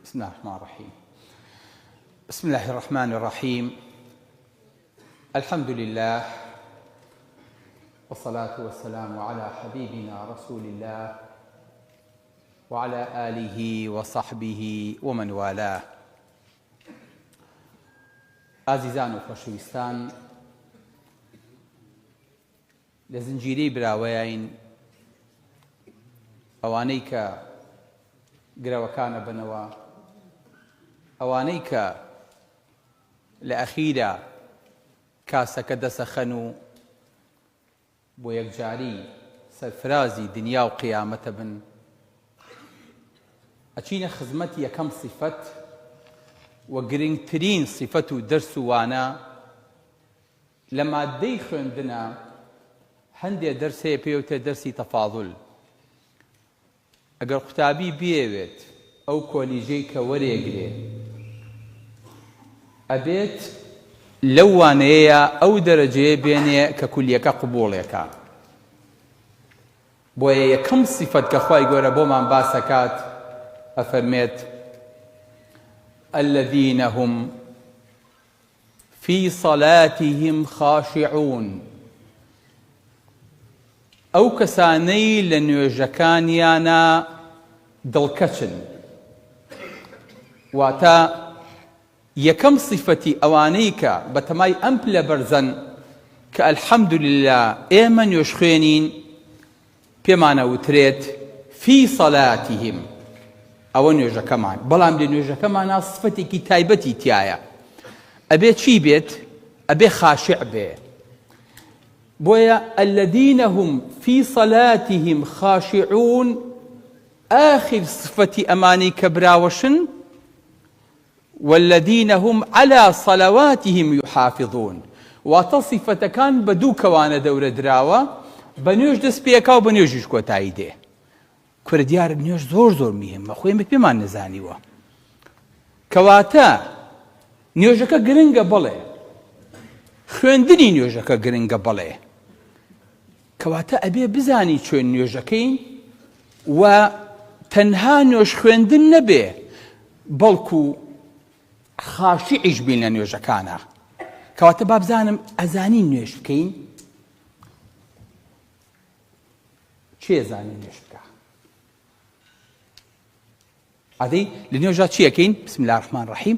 بسم الله الرحمن الرحيم. بسم الله الرحمن الرحيم. الحمد لله والصلاة والسلام على حبيبنا رسول الله وعلى آله وصحبه ومن والاه. عزیزان و خۆشەویستان، لە زنجیرەی براوەیین ئەوانەی کە گرەوەکانە بنەوە، ئەوانەی کە لە ئەخیرە کاسەکە دەسەخەن و بۆ یەکجاری سەرفرازی دنیا و قیامەتە بن، ئەچینە خزمەتی یەکەم صفەت و گرنگترین صفەت و دەرس و وانە لە مادەی خوێندنە. هەندێک دەرس هەیە پێوتە دەرسی تەفاضل. ئەگەر قوتابی بێوێت ئەو کۆلیژەی کە وەرێگرێ، ئەبێت لەو وانەیە ئەو دەرەجەیە بێنێ کە کولیەکە قبوڵێکە. بۆیە یەکەم صفەت کە خوای گەورە بۆمان باسەکات ئەفەرمێت: الذين هم في صلاتهم خاشعون. ئەو کەسانەی لە نوێژەکانیانە دڵکەچن. واتە یەکەم صفەتی ئەوانەی کە بەتەمای ئەم پلە بەرزەن کە ئەلحەمدولله ئێمە نوێژ خوێنین، پێمانە وترێت فی صلاتهم، ئەوە نوێژەکەمان. بەڵام لە نوێژەکەمانە صفەتێکی تایبەتی تایە. ئەبێ چی بێت؟ ئەبێ خاشع بێ. بۆیە الذين هم في صلاتهم خاشعون آخر صفەتی ئەمانی کە براوەشن، والذين هم على صلواتهم يحافظون. واتە صفەتەکان بە دوو کەوانە دەورە دراوە، بە نوێژ دەست پێکا و بە نوێژیش کۆتایی دێ. کورە دیارە نوێژ زۆر مهمە، خۆی پێمان نەزانیوە. کەواتە نوێژەکە گرنگە بڵێ، خوێندنی نوێژەکە گرنگە بڵێ. کەواتە ئەبێ بزانی چۆن نوێژەکەین و تەنها نوێژ خوێندن نەبێ، بەڵکو خاشعیش بین لە نوێژەکانە. کەواتە با بزانم ئەزانی نوێژ بکەین، چێ زانی نوێژ بکە؟ عادی لە نوێژە چی ئەکەین؟ بسم الله الرحمن الرحیم،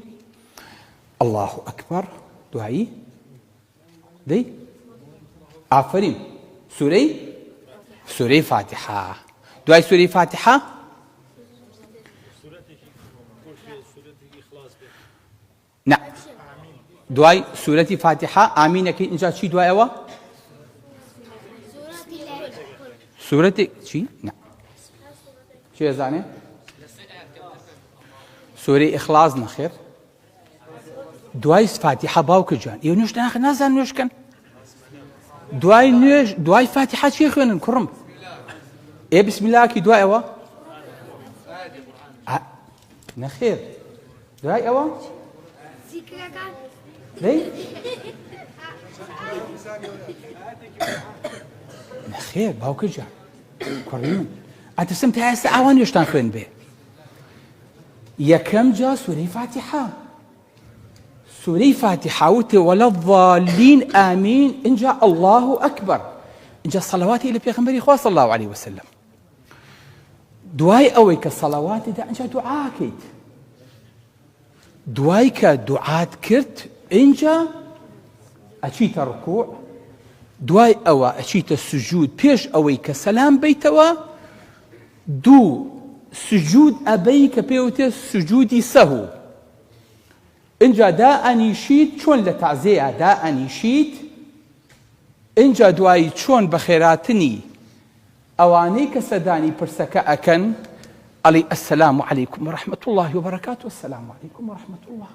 الله ئەکبەر، دوایی دەی ئافەرین سورەی فاتحە، دوای سورەی فاتحە نه، دوای سورەتی فاتحە ئامینەکەی. اینجا چی دوایەوە؟ سورەتی چی؟ نه، چی ئەزانێ؟ سورەی ئیخلاص نەخێر. دوای فاتحە باوکە جان، ئێوە نوێژ نازان نوێژکەن. دوای نوێژ دوای فاتحە چی خوێنن کوڕم؟ ئێ بسم اللهکی دوایەوە نەخێر، دوای ئەوە دەی نەخێر باوکە جان کوڕی من، ئەتەسم تا ئێستا ئاوا نوێژتان خوێن بێ. یەکەم جا سورەی فاتحە، سورەی فاتحە وتێ وەلەضالین ئامین، اینجا الله ئەکبەر، اینجا سەڵەواتی لە پێغەمبەری خوا صلی الله علیه وسلم. دوای ئەوەی کە سەڵەواتی دا، اینجا دوعاکەیت. دوای کە دوعات کرد، اینجا ئەچیتە ڕکوع، دوای ئەوە ئەچیتە سجود. پێش ئەوەی کە سەلام بیتەوە، دوو سجود ئەبەی کە پێوتێ سجودی سەهو. اینجا دائەنیشیت، چۆن لە تەعزیە دائەنیشیت. اینجا دوایی چۆن بە خێراتنی ئەوانەی کە سەدانی پرسەکە ئەکەن، ئەڵێ ئەسەلام عەلەیکم وەڕەحمەت الله وبەرەکاتوه، ئەسەلام عەلەیکم وەڕەحمەت الله.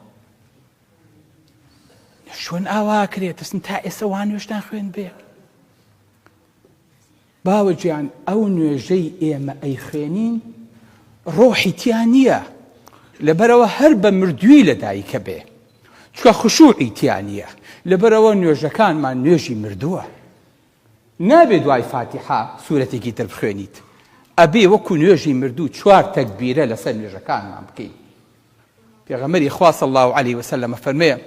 چۆن ئاوا کرێت؟ دەستم تا ئێستا وا نوێژتان خوێن بێ. باوەجیان ئەو نوێژەی ئێمە ئەی خوێنین ڕۆحی تیا نییە، لەبەرەوە هەر بە مردووی لەدایکە بێ، چکە خشوعی تیا نییە. لەبەرەوە نوێژەکانمان نوێژی مردووە. نابێ دوای فاتحە سورەتێکی تر بخوێنیت، ئەبێ وەکو نوێژی مردوو 4 تەکبیرە لەسەر نوێژەکانمان بکەین. پێغەمبەری خوا صلی الله عليه وسلم فەرمێ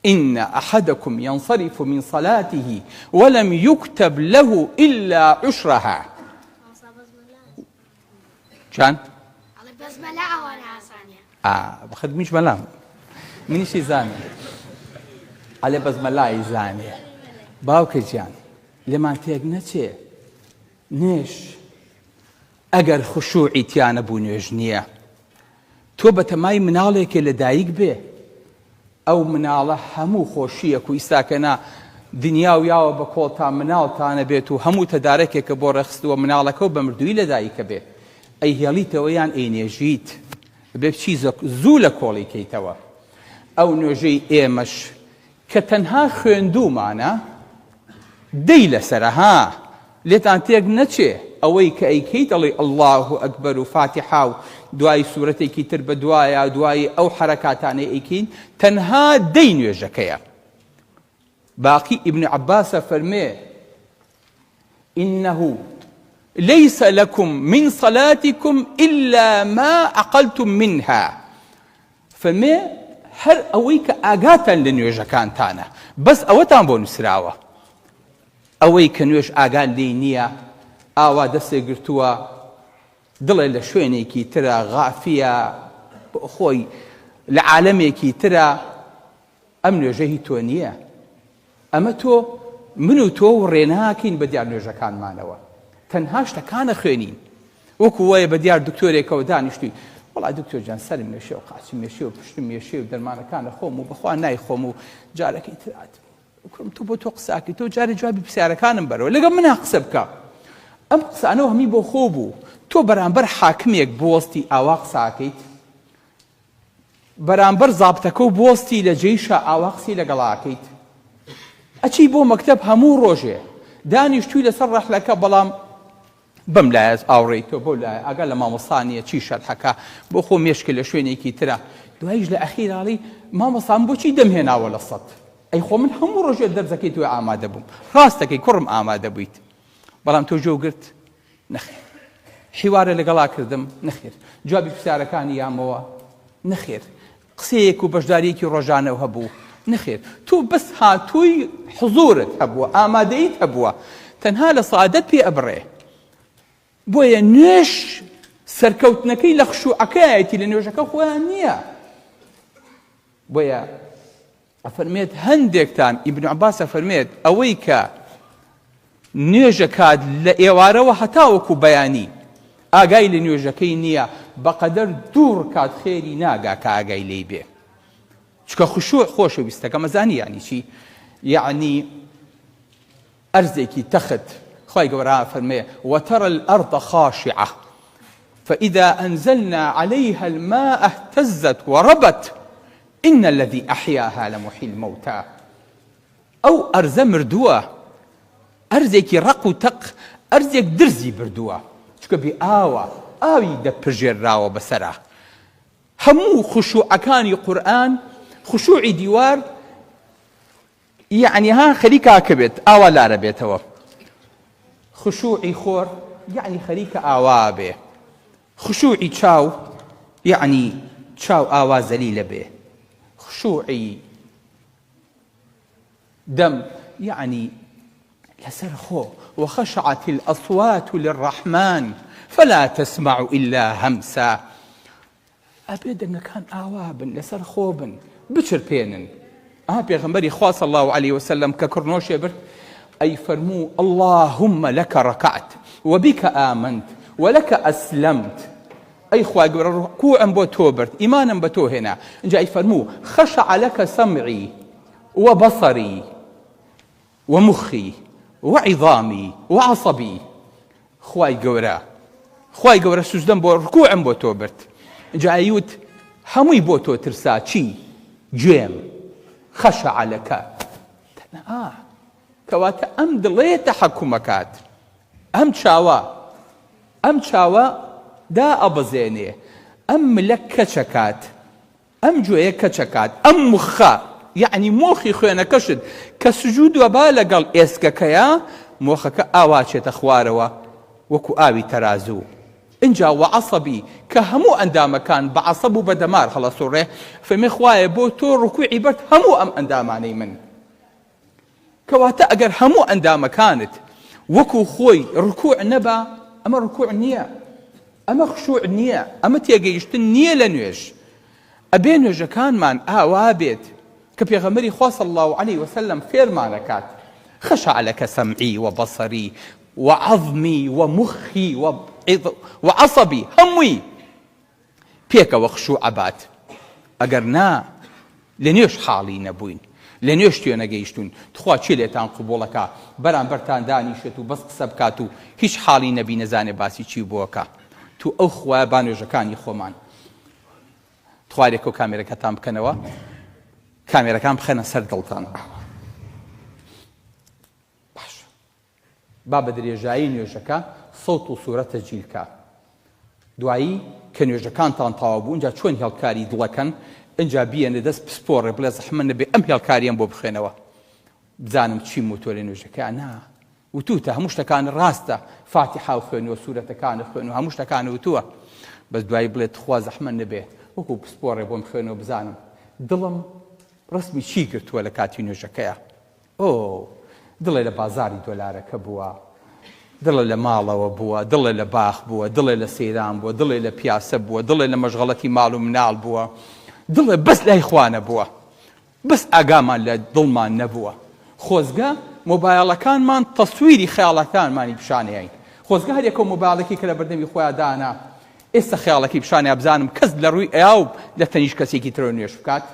إن أحدكم ينصرف من صلاته ولم يكتب له إلا عشرها. شان؟ بخدميش ملام منيش زاني على بزملاي زاني باوكي جان لما تيجنتي نيش أجر خشوعي تيانا بونيجنيا توبة ماي منالك لدايق به أو مناله همو خوشيك ويستاكنا دنيا وياو بكوتا منال تانا بيتو همو تداركك بورخست ومنالك وبمردوي لدايق به أي هياليت ويان أي نيجيت بشيزك زول كولي كيتوا أو نجي إيمش كتنها خندو معنا ديل سرها لتانتيق نتشي أويك أي كيت الله أكبر وفاتحة دواي سورتي كتر بدوايا دواي أو حركاتاني أيكين تنها دين يجكيا. باقي ابن عباس فرمي إنه ليس لكم من صلاتكم إلا ما أقلتم منها. فرمي هر أويك آقاتا لنيوجكان تانا بس أوتان بون سراوة أويك نيوش آقان لينيا آوا دسي قرتوا دڵێ لە شوێنێکی ترە غافیە خۆی لە عالەمێکی ترە ئەم نوێژە هی تۆ نییە ئەمە تۆ من و تۆ ڕێناکەین بە دیار نوێژەکانمانەوە تەنها شتەکانە خوێنین وەکو وایە بە دیار دکتۆرێکەوە دانیشتووی وەڵا دکتۆر جان سەرم مێشێ و قاچی مێشێ و پشتم مێشێ و دەرمانەکانە خۆم و بەخوا نایخۆم و جارەکەی ترات تۆ بۆ تۆ قساکەی تۆ جارێ جوابی پرسیارەکانم بەرەوە لەگەڵ منە قسە بکە ئەم قسانەوە هەمی بۆ خۆ بوو تۆ بەرامبەر حاکمێک بۆستی ئاوا قساکەیت بەرامبەر زابتەکە و بۆستی لە جێیشە ئاوا قسەی لەگەڵاکەیت ئەچی بۆ مەکتەب هەموو ڕۆژێ دانیشتووی لەسەر ڕەحلەکە بەڵام بەم لایەز ئاوڕێیتەوە بۆ لایە ئەگەر لە مامۆستانیە چی شەرحەکە بۆ خۆ مێشکە لە شوێنێکی ترە دوایش لە ئەخیراڵی مامۆستان بۆچی دەمهێناوە لە سەد ئەی خۆ من هەموو ڕۆژێ دەرزەکەی توێ ئامادە بووم ڕاستەکەی کوڕم ئامادە بوویت بەڵام تۆ جۆگرت نەخێر حیوارە لەگەڵا کردم نەخێر جوابی پرسیارەکانی یامەوە نەخێر قسەیەک و بەشداریەکی ڕۆژانە هەبوو نەخێر تۆ بەس هاتووی حزورت هەبووە ئامادەیت هەبووە تەنها لە سەعادەت پێ ئەبڕێ بۆیە نوێش سەرکەوتنەکەی لە خشوعەکەیەتی لە نوێژەکە خۆیان نییە بۆیە ئەفەرمێت هەندێکتان ئیبن عەباس ئەفەرمێت ئەوەی کە نوێژەکات لە ئێوارەوە هەتاوەکو بەیانی ئاگای لە نوێژەکەی نییە بەقەدەر دوو ڕکات خێری ناگا کە ئاگای لێی بێ چکە خشوع خۆشەویستەکە مەزانی یعنی چی یعنی ئەرزێکی تەخت خوای گەورە فەرمێ وترى الأرض خاشعة فإذا أنزلنا عليها الماء اهتزت وربت إن الذي أحياها لمحيي الموتى أو أرز مردووە ئەرزێکی ڕق و تەق ئەرزێک درزی بردووە چکە بێ ئاوی دەپژێراوە بەسەرا هەموو خشوعەکانی قورئان خشوعی دیوار یعنی ها خەریکاکە بێت ئاوا لارە بێتەوە خشوعی خۆر یعنی خەریکە ئاوا بێ خشوعی چاو یعنی چاو ئاوا زەلیلە بێ خشوعی دەم یعنی لسر خو وخشعت الأصوات للرحمن فلا تسمع إلا همسا أبدا كان آوابن لسر خوبن بشر بينن بيغمبري خوا صلى الله عليه وسلم ككرنوش يبرت أي فرمو اللهم لك ركعت وبك آمنت ولك أسلمت أي خوا ركوعا بوتوبرت إيمانا بتو هنا جاي فرمو خشع لك سمعي وبصري ومخي وعظامي وعصبي خواي گەورە سوزدەم بۆ ڕکوعم بۆ تۆ برد جایوت هەمووی بۆ تۆ ترسا چی گوێم خەشع لەکە کەواتە ئەم دڵێ تەحەکومەکات ئەم چاوە دا ئەبەزێنێ ئەم ملە کەچەکات ئەم گوێیە کەچەکات ئەم مخە یعنی مۆخی خوێنەکەشت کە سجود وەبا لەگەڵ ئێسکەکەیە مۆخەکە ئاوا چێتە خوارەوە وەکو ئاوی تەرازوو انجا وعصبي كهمو أندام كان بعصب بدمار خلاص سوره فمخواي بوتو ركوعي برت همو أنداماني من كواتا أجر همو أندام كانت وكو خوي ركوع نبا أما ركوع نية أما خشوع نية أما تيجيشت نية لنوش أبين نوجا كان من وابد كبيغمري خوا صلى الله عليه وسلم فير مالكات خشع لك سمعي وبصري وعظمي ومخي وعصبي هموي بيك وخشوع عبات أجرنا لنيش حالي نبوين لنيش تيونا جيشتون تخوا تشيلتان قبولك بران برتان دانيشتو بس قسبكاتو هيش حالي نبي نزاني باسي چي بوكا تو أخوا بانوجا كان يخومان تخواريكو كاميرا كتام بكنوا كاميرا كام بخينا سر دلتان باش بابا دريجاي نيوجكا صوت وصورة تسجيلكا دوایی کە نوێژەکانتان تەواو بوو اینجا چۆن هێڵکاری دڵەکەن اینجا بیەنە دەست پسپۆڕێ بڵێ زەحمە نەبێ ئەم هێڵکاریان بۆ بخوێنەوە بزانم چیم وتۆ لە نوێژەکە نا وتوتە هەموو شتەکان ڕاستە فاتیحا و خوێنەوە سوورەتەکانە خوێنەوە هەموو شتەکان وتووە بەس دوایی بڵێت خوا زەحمە نەبێ وەکو پسپۆڕێ بۆم خوێنەوە بزانم دڵم ڕسمی چی گرتووە لە کاتی نوێژەکەیە ئۆ دڵێ لە بازاری دۆلارەکە بووە دڵێ لە ماڵەوە بووە دڵێ لە باخ بووە دڵێ لە سەیران بووە دڵێ لە پیاسە بووە دڵێ لە مەشغەڵەتی ماڵ و مناڵ بووە دڵێ بەس لای خوانە بووە بەس ئاگامان لە دڵمان نەبووە خۆزگە مۆبایڵەکانمان تەسویری خەیاڵەکانمانی پیشانەیەین خۆزگە هەر یەکەو مۆبایڵێکی کە لە بەردەمی خۆیان دانا ئێستا خەیاڵەکی پیشانەیە بزانم کەس لە ڕووی ئەو لە تەنیش کەسێکی ترۆ نوێژ بکات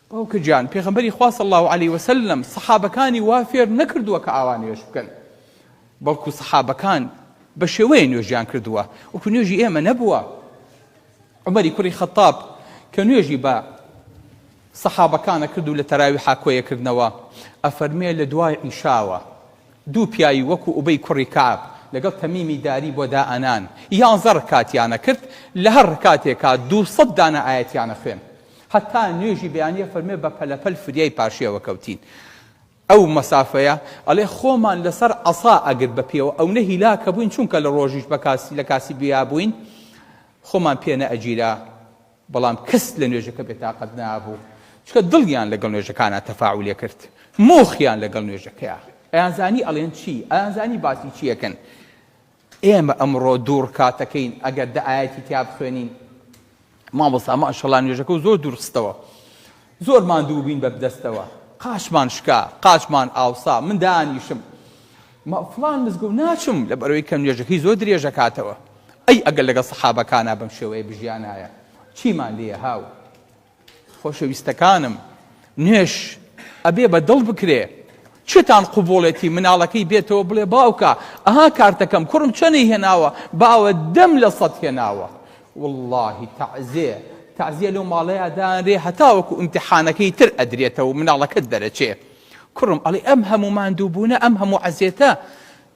باوکە گیان پێغەمبەری خوا صلی الله علیه وسلم سەحابەکانی وا فێر نەکردووە کە ئاوا نوێژ بکەن بەڵکو سەحابەکان بە شێوەیە نوێژیان کردووە وەکو نوێژی ئێمە نەبووە عومەری کوڕی خەتاب کە نوێژی بە سەحابەکانە کردو لە تەراویحا کۆیەکردنەوە ئەفەرمێ لە دوای عیشاوە دوو پیاوی وەکو ئوبەی کوڕی کەعب لەگەڵ تەمیمی داری بۆ دائەنان 11 ڕکاتیانە کرد لە هەر ڕکاتێکا 200 دانە ئایەتیانە خوێن هەتا نوێژی بەیانیە فەرمێ بە پەلەپەل فریای پاشیەوە کەوتین ئەو مەسافەیە ئەڵێ خۆمان لەسەر عەسا ئەگر بە پێوە ئەو نەهیلاکە بووین چونکە لە ڕۆژیش لە کاسی بیا بووین خۆمان پێ نەئەگیرا بەڵام کەس لە نوێژەکە بێتاقەت نابوو چکە دڵیان لەگەڵ نوێژەکانە تەفاعولێ کرد مۆخیان لەگەڵ نوێژەکەیە ئەیانزانی ئەڵێن چی ئەیانزانی باسی چیەکەن ئێمە ئەمڕۆ دوو ڕکاتەکەین ئەگەر دە ئایەتی تیا بخوێنین مامۆستا ماشەڵڵا نوێژەکە زۆر دوورخستەوە زۆر ماندوو بووین بە بدەستەوە قاشمان شکا قاچمان ئاوسا من دانیشم فڵان مزگەوت ناچم لەبەرەوەی کە نوێژەکەی زۆر درێژە کاتەوە ئەی ئەگەر لەگەڵ سەحابەکانە بەم شێوەیە بژیانایە چیمان لێیە هاو خۆشەویستەکانم نوێژ ئەبێ بە دڵ بکرێ چتان قوبوڵێتی مناڵەکەی بێتەوە بڵێ باوکە ئەها کارتەکەم کوڕم چەنەی هێناوە باوە دەم لە سەد هێناوە واللهی تعزیە لەو ماڵەیە دانرێ هەتاوەکو ئیمتیحانەکەی تر ئەدرێتەوە مناڵەکەت دەرەچێ کوڕم ئەڵێ ئەم هەموو ماندووبوونە ئەم هەموو عەزیەتە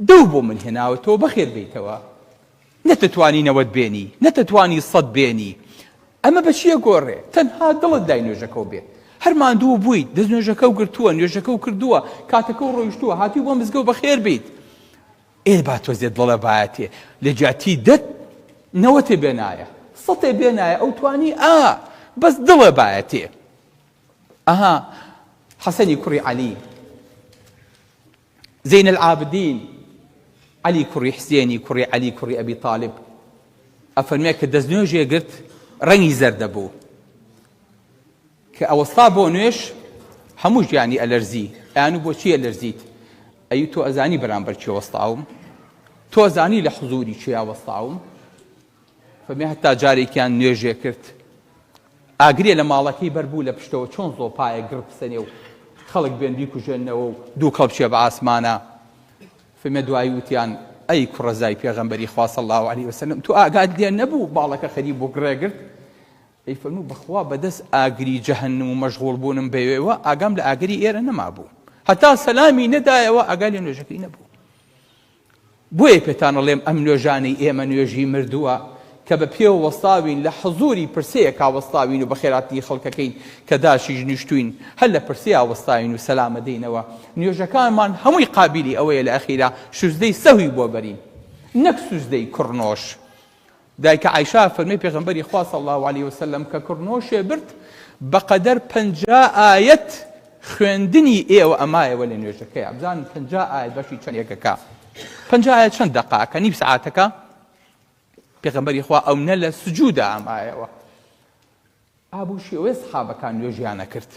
دەو بۆ من هێناوەتەوە بەخێر بێیتەوە نەتەتوانی 90 بێنی نەتەتوانی 100 بێنی ئەمە بەچیە گۆڕێ تەنها دڵت دای نوێژەکەو بێت هەر ماندوو بوویت دەست نوێژەکە و گرتووە نوێژەکە و کردووە کاتەکە و ڕۆیشتووە هاتی بۆ مزگەوت بەخێر بیت ئێ با تۆزێت دڵە بایەتێ لە جاتی 90 بێنایە 100 بێنایە ئەو توانی بەس دڵە بایەتێ ئەها حەسەنی کوڕی عەلی زەین العابدین عەلی کوڕی حسێنی کوڕی عەلی کوڕی ئەبی تاڵب ئەفەرمێ کە دەست نوێژێ گرت ڕەنگی زەردە بوو کە ئەوەستا بۆ نوێش هەموو ژیانی ئەلەرزی ئەیان و بۆچی ئەلەرزیت ئەی تۆ ئەزانی بەرامبەر چی وەستاوم تۆ ئەزانی لە حوزوری چیا وەستاوم فەرمێ هەتا جارێکیان نوێژێ کرد ئاگرێ لە ماڵەکەی بەربوو لە پشتەوە چۆن زۆپایە گڕ بسەنێ و خەڵک بێن بیکوژێنەوە و دوو کەڵبچێ بە ئاسمانە فەرمێ دوایی وتیان ئەی کوڕەزای پێغەمبەری خوا صلی الله علیه وسلم تو ئاگات لێ نەبوو باڵەکە خەریب بۆ گڕێگرت ئەی فەرموو بەخوا بەدەست ئاگری جەهەنم و مەشغوڵ بوونم بەوێوە ئاگام لە ئاگری ئێرە نەمابوو هەتا سەلامی نەدایەوە ئاگا لێ نوێژەکەی نەبوو بۆیە پێتان ئەڵێم ئەم نوێژانەی ئێمە نوێژی مردووە کە بە پێوە وەستاوین لە حزوری پرسەیەکا وەستاوین و بە خێراتی خەڵکەکەین کە داشیش نیشتوین هەر لە پرسەیە وەستاوین و سەلامە دەینەوە نوێژەکانمان هەمووی قابلی ئەوەیە لە ئەخیرا شوزدەی سەهوی بۆ بەرین نەک سوزدەی کوڕنۆش دایکە عایشا فەرمێ پێغەمبەری خوا صلی الله عليه وسلم کە کڕنۆشێ برد بەقەدەر 50 ئایەت خوێندنی ئێوە ئەمایەوە لە نوێژەکەی ئەبزانن 50 ئایەت بەشی چەندێکەکە 50 ئایەت چەند دەقەکە نیو سەعاتەکە پێغەمبەری خوا ئەوەنە لە سجوودا ئەمایەوە ئابوو شێوەیە سەحابەکان نوێژیانە کرد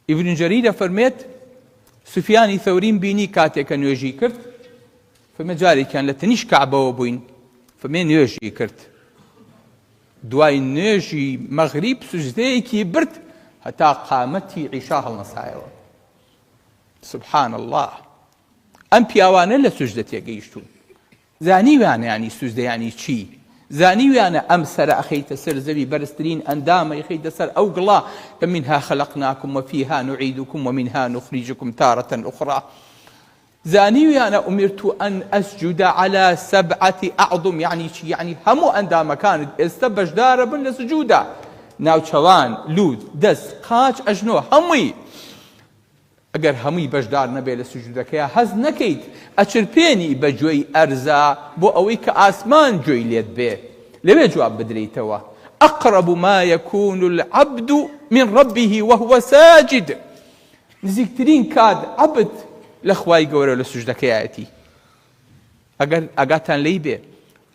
ئیبن جەریر فەرمێت سوفیانی ثەوریم بینی کاتێکە نوێژی کرد فەرمێ جارێکیان لە تەنیش کەعبەوە بووین فەرمێ نوێژی کرد دوای نوێژی مەغریب سوجدەیەکی برد هەتا قامەتی عیشا هەڵنەسایەوە سبحان الله ئەم پیاوانە لە سوجدە تێگەیشتون زانیویانە ینی سوجدە یانی چی زانیویانە ئەم سەرە ئەخەیتە سەر زەوی بەرزترین ئەندامە یخەیتە سەر ئەو گڵا کە منها خەلەقناکم وفیها نوعیدکم ومنها نخریجکم تارة أخرى زانیویانە ئومرت ئەن ئەسجودا على 7 أعظم یعنی چی یعنی هەموو ئەندامەکانت ئێستا بەشدارە بن لە سجوودا ناوچەوان لوود دەست قاچ ئەژنۆ هەمووی ئەگەر هەمووی بەشدار نەبێ لە سجودەکەیە هەز نەکەیت ئەچرپێنی بە گوێی ئەرزا بۆ ئەوەی کە ئاسمان گوێی لێت بێ لەوێ جواب بدرێتەوە أقرب ما يكون العبد من ربه وهو ساجد نزیکترین کات عەبد لە خوای گەورە لە سوجدەکەیەتی ئەگەر ئاگاتان لێی بێ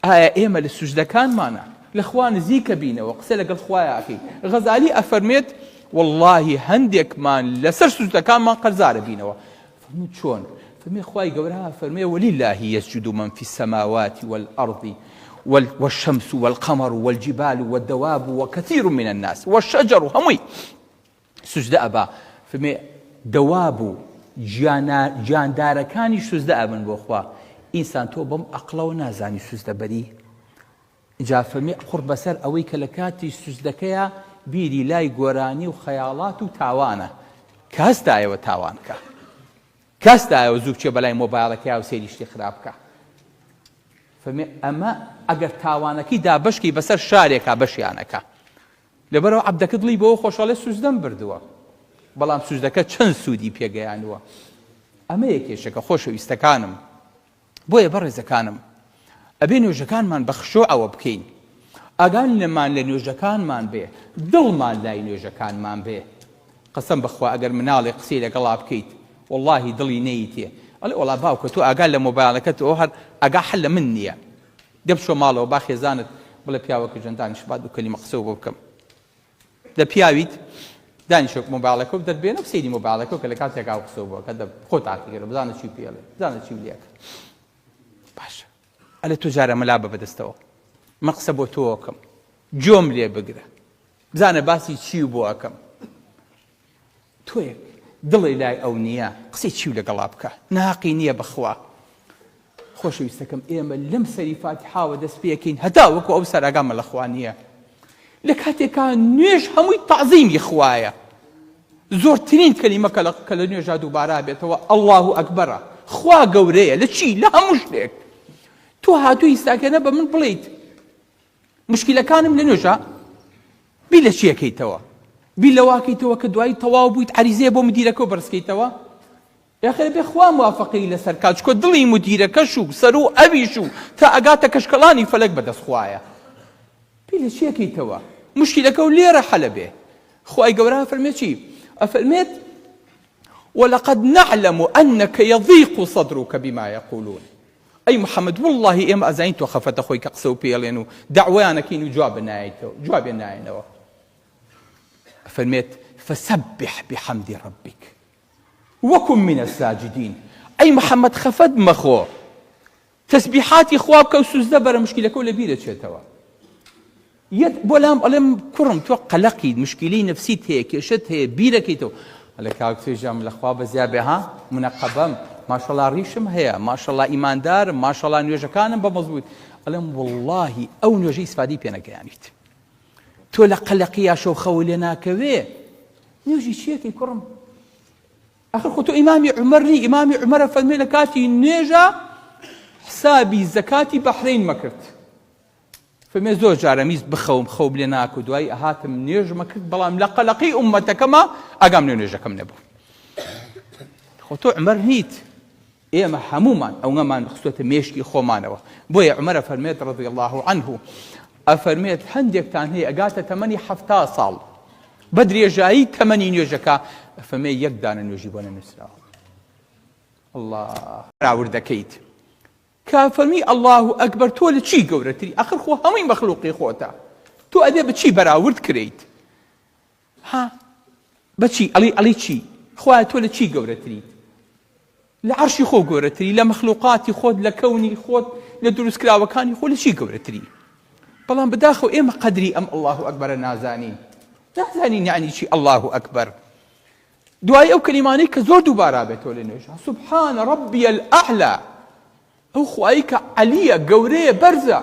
ئایا ئێمە لە سوجدەکانمانە لە خوا نزیکە بینەوە قسە لەگەڵ خوایەکەی غەزالی ئەفەرمێت والله هەندێکمان لەسەر سوجدەکانمان قەرزارە بینەوە فەرموو چۆن فەرمێ خوای گەورە فەرمێ ولله يسجد من في السماوات والأرض والشمس والقمر والجبال والدواب وكثير من الناس والشجر هموي سجدە ئەبا فەرمێ دواب و جاندارەکانی سوزدە ئەبن بۆ خوا ئینسان تۆ بەم ئەقڵەوە نازانی سوزدە بەری جا فەرمێ قوڕ بەسەر ئەوەی کە لە کاتی سوزدەکەیە بیری لای گۆرانی و خەیاڵات و تاوانە کەستایەوە تاوانکە کەستایەوە زوو بچێ بەلای مۆبایڵەکەی و سێری شتی خراپ بکە فەرمێ ئەمە ئەگەر تاوانەکەی دابەشکی بەسەر شارێکا بەشیانەکە لەبەرەوە عەبدەکە دڵی بەوە خۆشەڵێ سوزدەم بردووە بەڵام سوجدەکە چەند سوودی پێگەیانوە ئەمە یەکێشەکە خۆشەویستەکانم بۆیە بەڕێزەکانم ئەبێ نوێژەکانمان بە خشوعەوە بکەین ئاگان لەمان لە نوێژەکانمان بێ دڵمان لای نوێژەکانمان بێ قەسەم بەخوا ئەگەر مناڵی قسەی لەگەڵا بکەیت واللهی دڵی نەیتێ ئەڵێ وەڵا باوکە تۆ ئاگان لە مۆبایڵەکەت ئەوە هەر ئاگا حەل لە من نییە دەبچۆ ماڵەوە با خێزانت بڵێ پیاوەکە ژەندانیش با دوو کەلیمە قسە بۆ بکەم دە پیاویت دانیشۆک مۆبایڵەکە و دەربێنە و سەیری مۆبایڵەکە کە لە کاتێکا قسە بووە کە خۆ تاقیگەرە بزانە چی پێڵێ بزانە چی لێکە باشە ئەلێ تۆ جارە مەلا بە بەدەستەوە من قسە بۆ تۆ ئەکەم جۆم لێ بگرە بزانە باسی چی و بۆ ئەکەم تۆیەک دڵی لای ئەو نییە قسەی چی و لەگەڵا بکە ناقی نییە بەخوا خۆشەویستەکەم ئێمە لەم سەری فاتحاوە دەست پێکەین هەتا وەکو ئەو سەراگامە لە خوا نییە لە کاتێکا نوێژ هەمووی تەعزیمی خوایە زۆرترین کەلیمەکە کە لە نوێژا دووبارا بێتەوە ئەڵڵاهو ئەکبەرە خوا گەورەیە لە چی لە هەموو شتێک تۆ هاتووی ئیساکەنە بە من بڵێیت مشکلەکانم لە نوێژە بی لە چیەکەیتەوە بی لە واکەیتەوە کە دوایی تەواو بوویت عەریزەیە بۆ مدیرەکە و بەرزکەیتەوە یاخێ بێ خوا موافقەی لەسەر کات چکۆ دڵی مدیرەکەش و سەر و ئەویش و تا ئەگاتە کەشکەڵانی فەلەک بەدەست خوایە بی لە چیەکەیتەوە مشکلەکە و لێرە حەلە بێ خوای گەورە فەرمێت چی ئەفەرمێت ولقد نعلم أنك يضيق صدرك بما يقولون أي محمد والله إما أزاين تو خفت أخوي كقسو بيلينو دعوانا كينو جواب ناينو فرميت فسبح بحمد ربك وكن من الساجدين أي محمد خفت مخو تسبيحاتي خوابك وسوزدبر مشكلة كل بيرة شتوا بولام ألم كرم تو قلقي مشكلة نفسيت هيك شت هي بيرة كيتو على كاكسي جام الأخواب زيابها منقبم ما شاء الله ريشم هي ما شاء الله إيمان دار ما شاء الله نيوجا كان بمضبوط ألم والله أو نيوجي استفادي بينا كيانيت تو لقلقيا شو خولنا كوي نيوجي شيكي كرم آخر خطو إمامي عمر فالمي لكاتي نيجا حسابي زكاتي بحرين مكرت فما زوج جارميز بخوم خوب لناك ودواي هاتم نيج مكرت بلام لقلقي أمتك ما أقام نيجا كم نبو خطو عمر نيت ئێمە هەمومان ئەو غەمان خستووەتە مێشکی خۆمانەوە. بۆیە عومەر ئەفەرمێت ڕەضی الله عنه، ئەفەرمێت هەندێکتان هەیە ئەگاتە تەمەنی 70 ساڵ بە درێژایی تەمەنی نوێژەکە، ئەفەرمێ یەک دانە نوێژی بۆ نەنووسراوە. الله راوردەکەیت کە فەرمی الله ئەکبەر تۆ لە چی گەورەتری؟ ئەخر خۆ هەمووی مەخلوقی خۆتە، تۆ ئەدێ بە چی بەراورد کرێیت؟ ها بەچی ئەڵی چی؟ خوایە تۆ لە چی گەورەتریت؟ لە عەرشی خۆ گەورەتری، لە مەخلوقاتی خۆت، لە کەونی خۆت، لە دروستکراوەکانی خۆ لە چی گەورەتری؟ بەڵام بەداخەوە ئێمە قەدری ئەم الله ئەکبەرە نازانین یعنی چی الله ئەکبەر. دوای ئەو کەلیمانەی کە زۆر دووبارا بێتەوە لە نوێژە، سوبحانە ڕەبی الئەعلا، ئەو خوایی کە عەلیە، گەورەیە، بەرزە،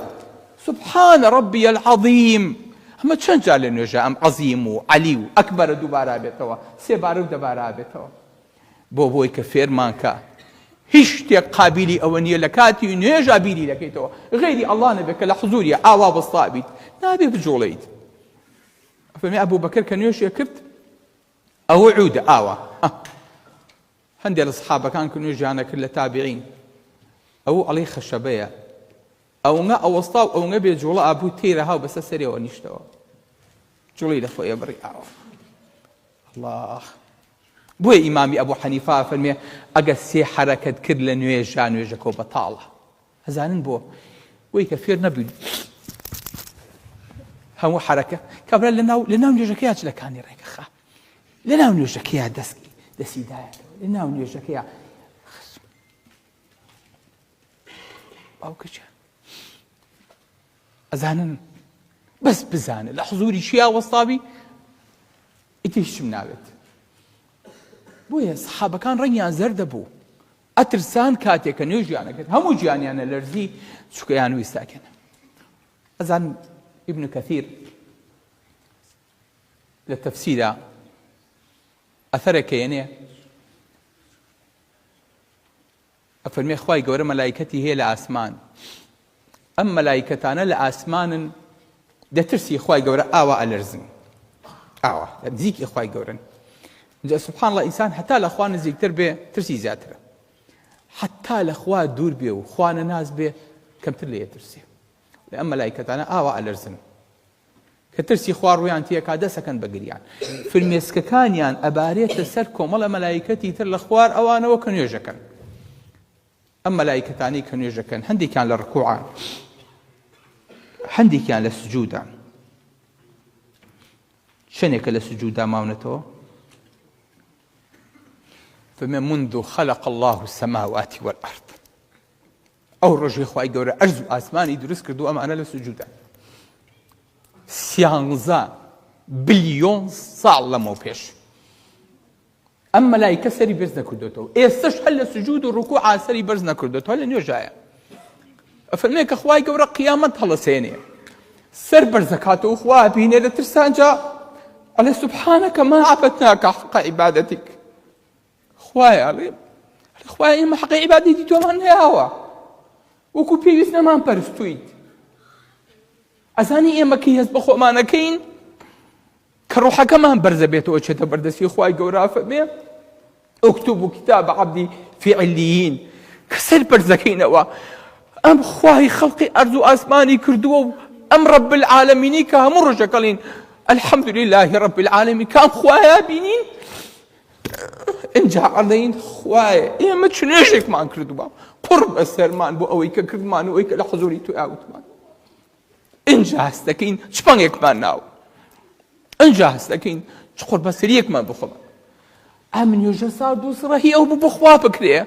سوبحانە ڕەبی العەظیم. ئەمە چەند جار لە نوێژە ئەم عەظیم و عەلی و ئەکبەرە دووبارا بێتەوە، سێ بارە و دەبارا بێتەوە، بۆی کە فێرمان کە هیچ شتێک قابلی ئەوە نییە لە کاتی نوێژە بیری دەکەیتەوە غێری ئەڵڵا نەبێت کە لە حوزوریە ئاوا بەستا بیت، نابێ بجوڵیت. فەرمی ئەبوو بەکر کە نوێژێ کرد ئەوە عودە ئاوا. هەندێک لە سەحابەکان کە نوێژیانە کرد لە تابعین، ئەوە ئەڵێ خەشەبەیە، ئەوەنگە ئەوەستا و ئەوەنگە بێ جوڵە ئابوو تێرە هاو بەسە سەرەوە نیشتەوە، جوڵی لە خۆیە بڕی ئاوا. الله بۆیە ئیمامی ئەبوو حەنیفا فەرمێ ئەگە سێ حەرەکەت کرد لە نوێژە، نوێژەکە بەتاڵە. هەزانن بۆ بۆی کە فێر نەبووین هەموو حەرەکە کابرا لە ناو نوێژەکەیە جلەکانی ڕێگەخا، لە ناو نوێژەکەیە دەسیدایەتەوە، لە ناو نوێژەکەیە باوکەچە ئەزانن بەس بزانە لە حوزوری شیا وەستابی ئیتر هیچم ناوێت. بۆیە سەحابەکان ڕەنگیان زەر دەبوو، ئەترسان کاتێکە نوێژیانەکرد هەموو گیانیانە لەرزی چووکەیان ویستاکەن. ئەزان ئیبن کەثیر لە تەفسیرە ئەثەرێکەیەنێ ئەفەرمێ خوای گەورە مەلایکەتی هەیە لە ئاسمان، ئەم مەلایکەتانە لە ئاسمانن دەترسی خوای گەورە ئاوا ئەلەرزن، ئاوا لە نزیکی خوای گەورن. جا سبحان الله ئینسان حتا لە خوا نزیکتر بێ ترسی زیاترە، حتا لە خوا دوور بێ و خوا نەناز بێ کەمتر لێ ترسێ. لە ئەم مەلایکەتانە ئاوا ئەلەرزن کە ترسی خوا ڕوویان تێکا دەسەکەن بە گریان. فرمێسکەکانیان ئەبارێتە سەر کۆمەڵە مەلایکەتی تر لە خوار ئەوانەوە کە نوێژەکەن. ئەم مەلایکەتانی کە نوێژەکەن هەندێکیان لە ڕکوعان، هەندێکیان لە سجودان. شەنێکە لە سجودا ماونەتەوە فمن منذ خلق الله السماوات والأرض، ئەو ڕۆژی خوای گەورە ئەرز و ئاسمانی دروست کردو ئەمانە لە سجودان 13 بلیۆن ساڵ لەمەوە پێش. ئەم مەلایکە سەری بەرز نەکردوێتەوە، ئێستش هەر لە سجود و ڕکوع سەری بەرز نەکردوێتەوە، لە نوێژایە. ئەفەرمێ کە خوای گەورە قیامەت هەڵەسێنێ سەر بەرزەکاتەوە خوا بینێ لە ترسانجا ئەڵێ سوبحانەکە ما عەبەدناکە حەقە عیبادەتیک. خوایە ئەڵێ خوایە ئێمە حەقی عیبادەتی تۆمان نەیاوە، وەکو پێویست نەمان پەرستوویت. ئەزانی ئێمە کەی هەست بە خۆمانەکەین کە ڕوحەکەمان بەرزە بێتەوە چێتە بەردەستی خوای گەورە فەرمێ ئوکتوبوا کتاب عەبدی فی علیین، کە سەر بەرزەکەینەوە ئەم خوای خەڵقی ئەرز و ئاسمانی کردووە و ئەم ڕەب العالەمینی کە هەموو ڕۆژەکەڵین الحەمد لله رب العالمین، کام خوایە بینین اینجا ئەڵێین خوایە ئێمە چ نوێژێکمان کردووە پڕ بە سەرمان بۆ ئەوەی کە کردمان و ئەوەی کە لە حوزوری تۆ ئاوتمان. اینجا هەست دەکەین چ پەنگێکمان ناو، اینجا هەست دەکەین چ قوربەسەریەکمان بخۆمان. ئەم نوێژە سارد و سڕەهی ئەو بۆ خوا بکرێ.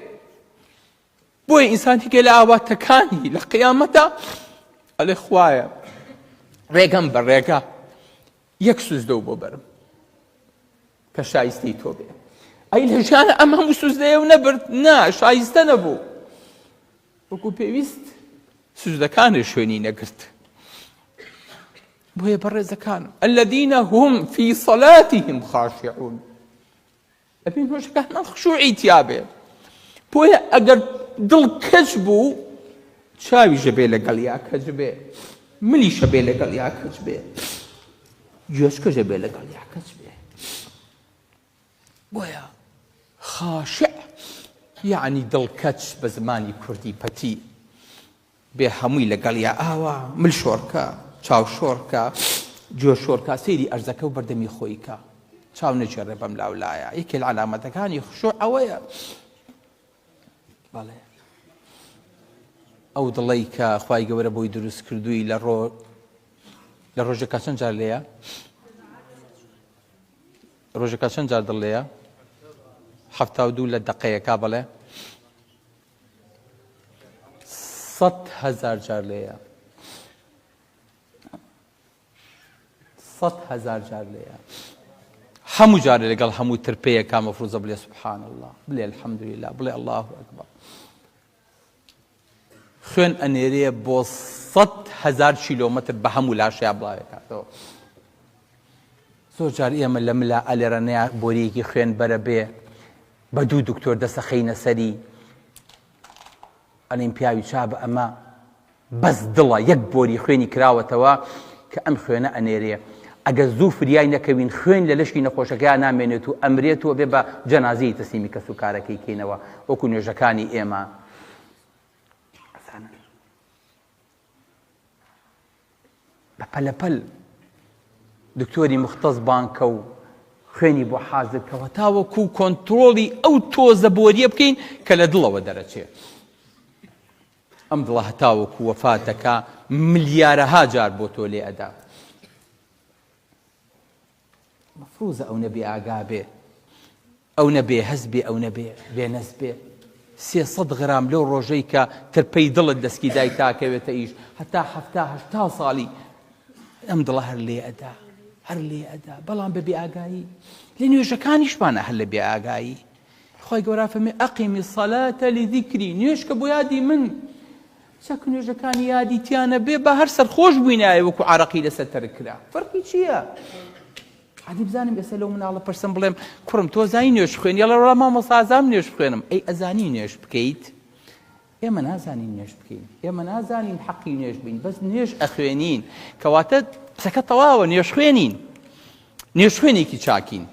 بۆیە ئینسان هیچ لە ئاواتەکانی لە قیامەتە ئەڵێ خوایە ڕێگەم بە ڕێگە یەک سوزدە و بۆ بەرم کە شایستەی تۆ بێ. ئەی لە ژیانە ئەم هەموو سوزدەیە و نەبرد، نا شایستە نەبوو، وەکو پێویست سوزدەکانە شوێنی نەگرت. بۆیە بەڕێزەکانم الذين هم في صلاتهم خاشعون، ئەبین ڕۆژەکانمان خشوعی تیا بێ. بۆیە ئەگەر دڵ کەج بوو چاویشە بێ لەگەڵ یا کەج بێ، ملیشە بێ لەگەڵ یا کەج بێ، گوێشکەشە بێ لەگەڵ یا کەج بێ. بۆیە خاشع یعنی دڵکەچ بە زمانی کوردی پەتی بێ هەمووی لەگەڵیا ئاوا مل شۆڕکە چاو شۆڕکە جۆ شۆڕکە سەیری ئەرزەکە و بەردەمی خۆیکە چاو نەجێڕێ بەم لاولایە یەکێ لە عەلامەتەکانی خشوع ئەوەیە بەڵێ ئەو دڵی کە خوای گەورە بۆی دروست کردووی لە ڕۆژێکا چەند جار لێیە ڕۆژێکا چەند جار دڵ لێیە 72 لە دەقەیەکا بەڵێ 100,000 جار لێیە 100,000 جار لێیە هەموو جارێ لەگەڵ هەموو ترپەیەکا مەفروزە بڵێ سوبحان الله بڵێ الحەمدولله بڵێ الله ئەکبەر خوێن ئەنێرێ بۆ 100,000 کیلۆمەتر بە هەموو لاشەیە بڵاوێکاتەوە زۆر جار ئێمە لە ملا ئەلێرەنەیە بۆریەکی خوێن بەرە بێ بە دوو دکتۆر دەسەخەینە سەری ئەڵێن پیاوی چابە ئەمە بەس دڵە یەک بۆری خوێنی کراوەتەوە کە ئەم خوێنە ئەنێرێ ئەگەر زوو فریای نەکەوین خوێن لە لەشکی نەخۆشەکەیان نامێنێت و ئەمرێتەوە بێ بە جەنازەی تەسلیمی کەس و کارەکەی کەینەوە وەکو نوێژەکانی ئێمە بە پەلەپەل دکتۆری مختص بانکە و خوێنی بۆ حازرکەوە تاوەکو کۆنتڕۆڵی ئەو تۆزە بۆریە بکەین کە لە دڵەوە دەرەچێت ئەم دڵە هەتاوەکو وەفاتەکە ملیارەها جار بۆ تۆ لێ ئەدا مەفروزە ئەو نەبێ ئاگا بێ ئەو نەبێ هەز بێ ئەو نەبێ بێنەس بێ 300 غرام لەو ڕۆژەی کە ترپەی دڵت دەستکی دای تاکەوێتە ئیش هەتا 70-80 ساڵی ئەم دڵە هەر لێ ئەدا هەر لێ ئەدا بەڵام بە بێئاگایی لە نوێژەکانیشمانە هەر لە بێئاگایی خۆی گەورە فەرمێ ئەقیمی الصەلاتە لذیکری نوێژ کە بۆ یادی من چەکە نوێژەکانی یادی تیانە بێ بە هەر سەرخۆش بووینایە وەکو عارەقی لەسەر تەرک کرا فەرقی چییە؟ عادی بزانم ئێستا لەو مناڵە پرسم بڵێم کوڕم تۆ زانی نوێژ خوێنی ئەڵێ وەڵا مامۆستا ئازام نوێژ بخوێنم ئەی ئەزانی نوێژ بکەیت ئێمە نازانین نوێژ بکەین ئێمە نازانین حەقی نوێژ بین بەس نوێژ ئەخوێنین کەواتە قسەکە تەواوە نوێژ خوێنین نوێژ خوێنێکی چاکین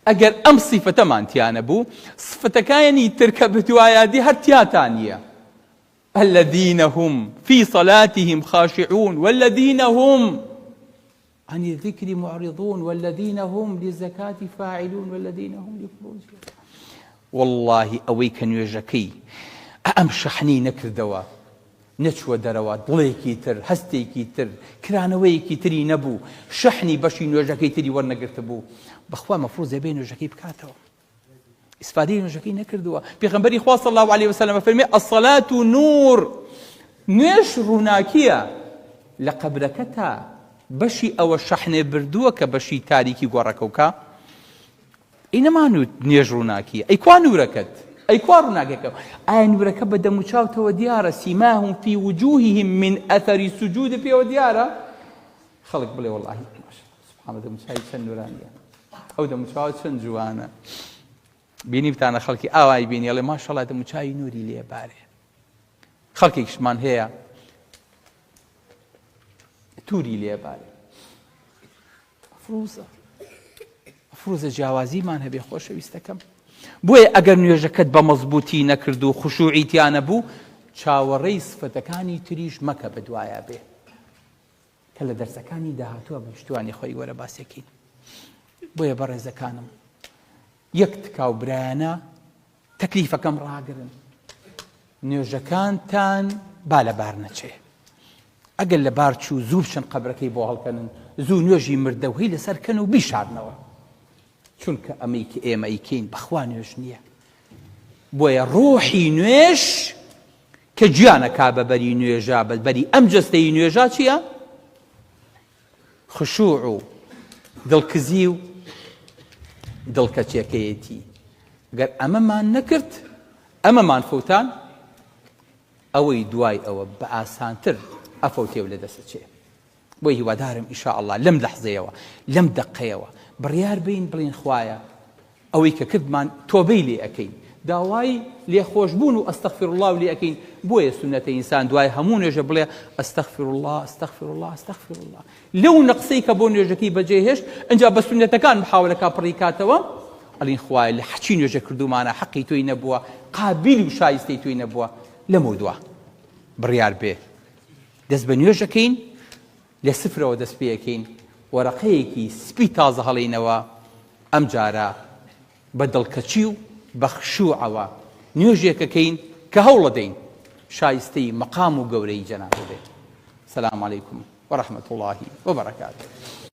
ئەگەر ئەم سیفەتەمان تیانە بوو سفەتەکانی ترکە بتوایادی هەر تیاتان نییە الذين هم في صلاتهم خاشعون والذين هم عن الذكر معرضون والذين هم للزكاة فاعلون والذين هم لفروجهم والله أويك نوێژەکەی ئەم شەحنی نەکردەوە نەچووە دەرەوە دڵێکی تر هەستێکی تر کرانەوەیەکی تری نەبوو شەحنی بەشی نوێژەکەی تری وەرنەگرتە بوو بەخوا مەفروضە بێ نوێژەکەی بکاتەوە استفادەی نوێژەکەی نەکردووە پێغەمبەری خوا صلی الله علیه وسلم فەرمێ الصلاة نور نوێژ ڕووناکیە لە قەبرەکەتا بەشی ئەوە شەحنێ بردووە کە بەشی تاریکی گۆڕەکەوکە ئەی نەمانوت نوێژ ڕووناکیە ئەی کوا نورەکەت ئەی کوا ڕووناکەکە ئایا نورەکە بە دەم و چاوتەوە دیارە سیماهم في وجوههم من أثر السجود پێوە دیارە خەڵک بڵێ وەڵڵاهی سوبحانە دەم و چاوی چەند نورانیە ئەو دەم و چاوە چەند جوانە بینی بتانە خەڵکی ئاوای بینی ئەڵێ ماشەڵڵا دەم و چاوی نوری لێبارێ خەڵکێکیشمان هەیە تووری لێبارێ مەفروزە جیاوازیمان هەبێ خۆشەویستەکەم بۆیە ئەگەر نوێژەکەت بە مەزبوطی نەکرد و خوشوعی تیانە بوو چاوەڕێی سفەتەکانی تریش مەکە بەدوایە بێ کە لە دەرسەکانی داهاتووە بە پشتیوانی خۆی گەورە باسێکین بۆیە بەڕێزەکانم یەک تکاو برایانە تەکلیفەکەم ڕاگرن نوێژەکانتان با لە بار نەچێ ئەگەر لە بار چوو زوو بچن قەبرەکەی بۆ هەڵکەنن زوو نوێژی مردەوهی لەسەرکەن و بیشارنەوە چونکە ئەمەی کە ئێمە ئیکەین بەخوا نوێژ نییە بۆیە ڕۆحی نوێژ کە گیانە کا بەبەری نوێژا بەبەری ئەم جەستەی نوێژا چییە؟ خشوع و دڵکزی و دڵکەچێکەیەتی گەر ئەمەمان نەکرد ئەمەمان فەوتان ئەوەی دوای ئەوە بە ئاسانتر ئەفەوتێ و لە دەسەچێ بۆی هیوادارم ئینشاءالله لەم لەحزەیەوە لەم دەقەیەوە بڕیار بین بڵین خوایە ئەوەی کە کردمان تۆبەی لێ ئەەکەین داوای لێخۆشبوون و ئەستەغفر الله و لێ ئەکەین. بۆیە سونەتە ئینسان دوای هەموو نوێژە بڵێ ئەستەغفر الله ئەستەغفر الله ئەستەغفر الله. لەو نەقسەی کە بۆ نوێژەکەی بەجێهێشت ئەنجا بە سونەتەکان محاولەکە پڕی کاتەوە ئەڵین خوایە لە حەچی نوێژە کردومانە حەقی تۆی نەبووە، قابیل و شایستەی تۆی نەبووە، لەمە دووە بڕیار بێ دەست بە نوێژەکەین، لە سفرەوە دەست پێەکەین، وەرەقەیەکی سپی تازە هەڵینەوە، ئەم جارە بە دڵکەچی و بەخشوعەوە نوێژێکەکەین کە هەوڵە دەین شایستەی مەقام و گەورەی جەنابە بێت. سەلام عەلەیکم وەرەحمەتوڵڵاهی وەبەرەکاتوه.